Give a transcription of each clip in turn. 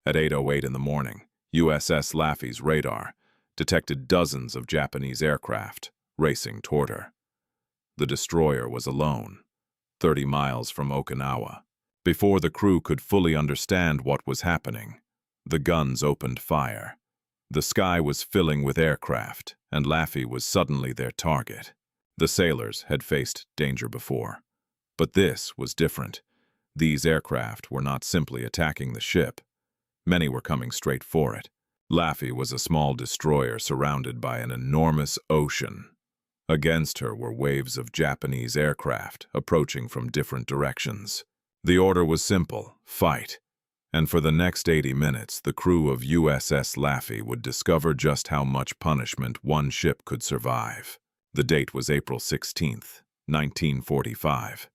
At 8:08 in the morning, USS Laffey's radar detected dozens of Japanese aircraft racing toward her. The destroyer was alone, 30 miles from Okinawa. Before the crew could fully understand what was happening, the guns opened fire. The sky was filling with aircraft, and Laffey was suddenly their target. The sailors had faced danger before. But this was different. These aircraft were not simply attacking the ship. Many were coming straight for it. Laffey was a small destroyer surrounded by an enormous ocean. Against her were waves of Japanese aircraft approaching from different directions. The order was simple: fight. And for the next 80 minutes, the crew of USS Laffey would discover just how much punishment one ship could survive. The date was April 16th, 1945.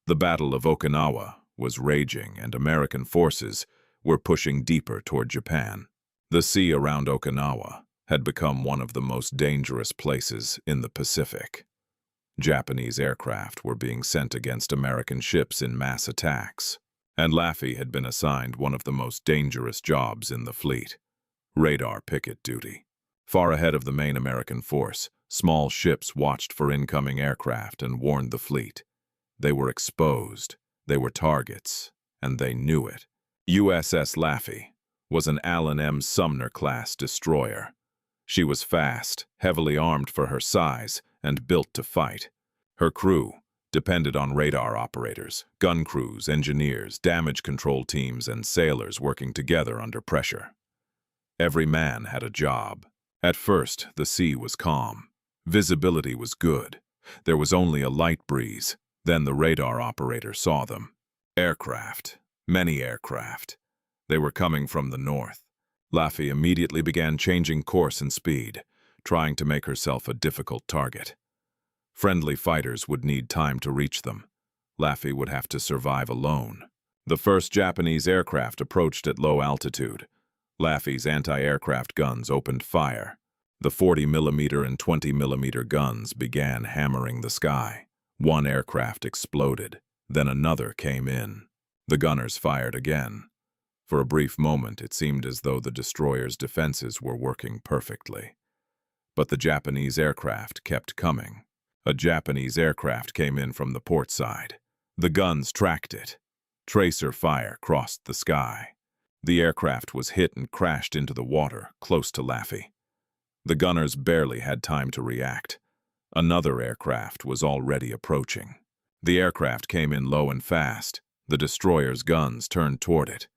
The Battle of Okinawa was raging, and American forces were pushing deeper toward Japan. The sea around Okinawa had become one of the most dangerous places in the Pacific. Japanese aircraft were being sent against American ships in mass attacks, and Laffey had been assigned one of the most dangerous jobs in the fleet: radar picket duty. Far ahead of the main American force, small ships watched for incoming aircraft and warned the fleet. They were exposed, they were targets, and they knew it. USS Laffey was an Allen M. Sumner-class destroyer. She was fast, heavily armed for her size, and built to fight. Her crew depended on radar operators, gun crews, engineers, damage control teams, and sailors working together under pressure. Every man had a job. At first, the sea was calm. Visibility was good. There was only a light breeze. Then the radar operator saw them. Aircraft. Many aircraft. They were coming from the north. Laffey immediately began changing course and speed, trying to make herself a difficult target. Friendly fighters would need time to reach them. Laffey would have to survive alone. The first Japanese aircraft approached at low altitude. Laffey's anti-aircraft guns opened fire. The 40mm and 20mm guns began hammering the sky. One aircraft exploded, then another came in. The gunners fired again. For a brief moment, it seemed as though the destroyer's defenses were working perfectly. But the Japanese aircraft kept coming. A Japanese aircraft came in from the port side. The guns tracked it. Tracer fire crossed the sky. The aircraft was hit and crashed into the water, close to Laffey. The gunners barely had time to react. Another aircraft was already approaching. The aircraft came in low and fast. The destroyer's guns turned toward it.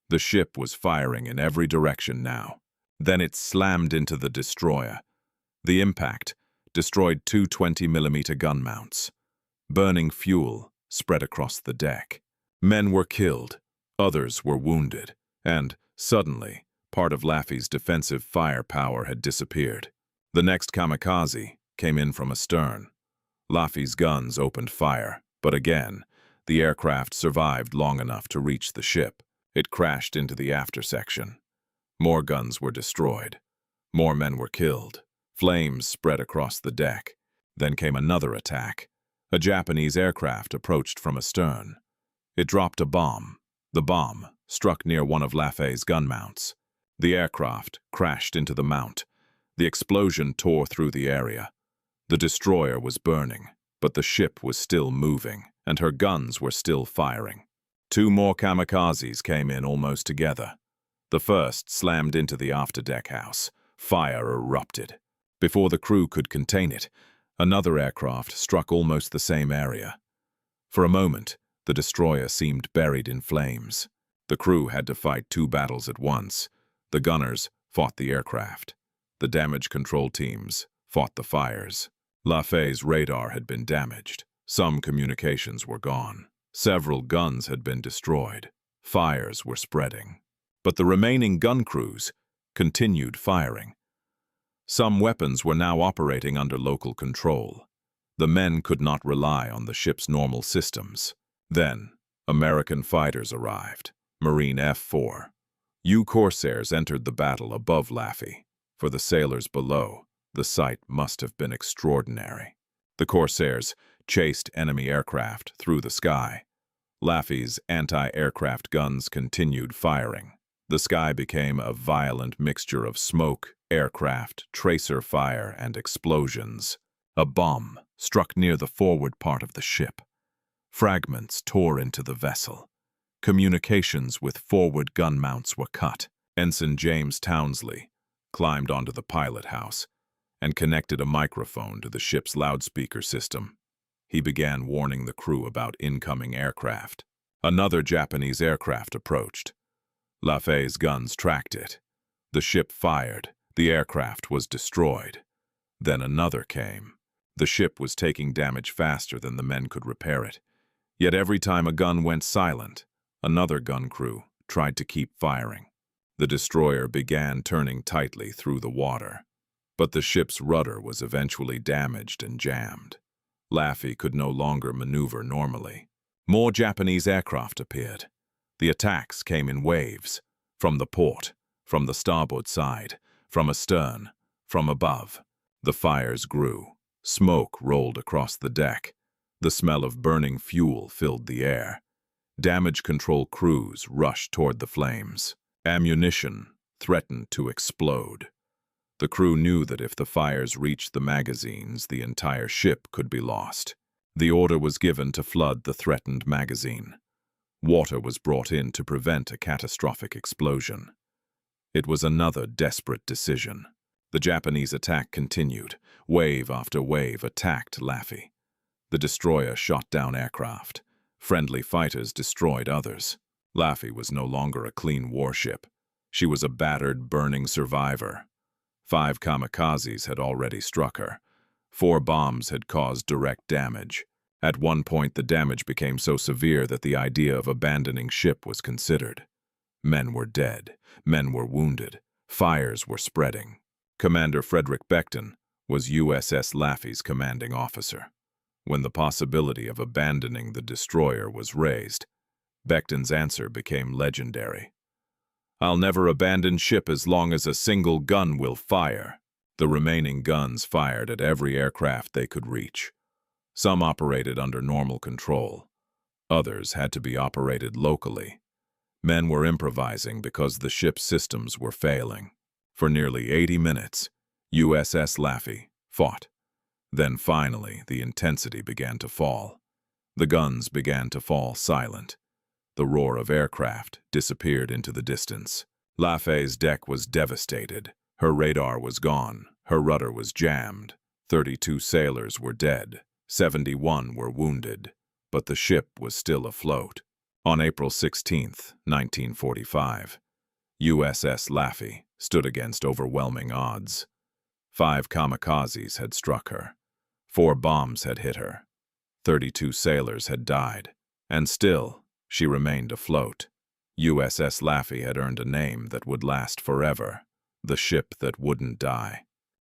The ship was firing in every direction now. Then it slammed into the destroyer. The impact destroyed two 20mm gun mounts. Burning fuel spread across the deck. Men were killed, others were wounded, and, suddenly, part of Laffey's defensive firepower had disappeared. The next kamikaze came in from astern. Laffey's guns opened fire, but again, the aircraft survived long enough to reach the ship. It crashed into the after section. More guns were destroyed. More men were killed. Flames spread across the deck. Then came another attack. A Japanese aircraft approached from astern. It dropped a bomb. The bomb struck near one of Laffey's gun mounts. The aircraft crashed into the mount. The explosion tore through the area. The destroyer was burning, but the ship was still moving, and her guns were still firing. Two more kamikazes came in almost together. The first slammed into the afterdeck house. Fire erupted. Before the crew could contain it, another aircraft struck almost the same area. For a moment, the destroyer seemed buried in flames. The crew had to fight two battles at once. The gunners fought the aircraft. The damage control teams fought the fires. Laffey's radar had been damaged. Some communications were gone. Several guns had been destroyed. Fires were spreading. But the remaining gun crews continued firing. Some weapons were now operating under local control. The men could not rely on the ship's normal systems. Then, American fighters arrived. Marine F-4. U Corsairs entered the battle above Laffey. For the sailors below, the sight must have been extraordinary. The Corsairs chased enemy aircraft through the sky. Laffey's anti-aircraft guns continued firing. The sky became a violent mixture of smoke, aircraft, tracer fire, and explosions. A bomb struck near the forward part of the ship. Fragments tore into the vessel. Communications with forward gun mounts were cut. Ensign James Townsley climbed onto the pilot house and connected a microphone to the ship's loudspeaker system. He began warning the crew about incoming aircraft. Another Japanese aircraft approached. Laffey's guns tracked it. The ship fired. The aircraft was destroyed. Then another came. The ship was taking damage faster than the men could repair it. Yet every time a gun went silent, another gun crew tried to keep firing. The destroyer began turning tightly through the water, but the ship's rudder was eventually damaged and jammed. Laffey could no longer maneuver normally. More Japanese aircraft appeared. The attacks came in waves, from the port, from the starboard side, from astern, from above. The fires grew. Smoke rolled across the deck. The smell of burning fuel filled the air. Damage control crews rushed toward the flames. Ammunition threatened to explode. The crew knew that if the fires reached the magazines, the entire ship could be lost. The order was given to flood the threatened magazine. Water was brought in to prevent a catastrophic explosion. It was another desperate decision. The Japanese attack continued. Wave after wave attacked Laffey. The destroyer shot down aircraft. Friendly fighters destroyed others. Laffey was no longer a clean warship. She was a battered, burning survivor. 5 kamikazes had already struck her. 4 bombs had caused direct damage. At one point, the damage became so severe that the idea of abandoning ship was considered. Men were dead. Men were wounded. Fires were spreading. Commander Frederick Beckton was USS Laffey's commanding officer. When the possibility of abandoning the destroyer was raised, Beckton's answer became legendary. "I'll never abandon ship as long as a single gun will fire." The remaining guns fired at every aircraft they could reach. Some operated under normal control. Others had to be operated locally. Men were improvising because the ship's systems were failing. For nearly 80 minutes, USS Laffey fought. Then finally, the intensity began to fall. The guns began to fall silent. The roar of aircraft disappeared into the distance. Laffey's deck was devastated. Her radar was gone. Her rudder was jammed. 32 sailors were dead. 71 were wounded. But the ship was still afloat. On April 16, 1945, USS Laffey stood against overwhelming odds. 5 kamikazes had struck her. 4 bombs had hit her. 32 sailors had died. And still, she remained afloat. USS Laffey had earned a name that would last forever. The ship that wouldn't die.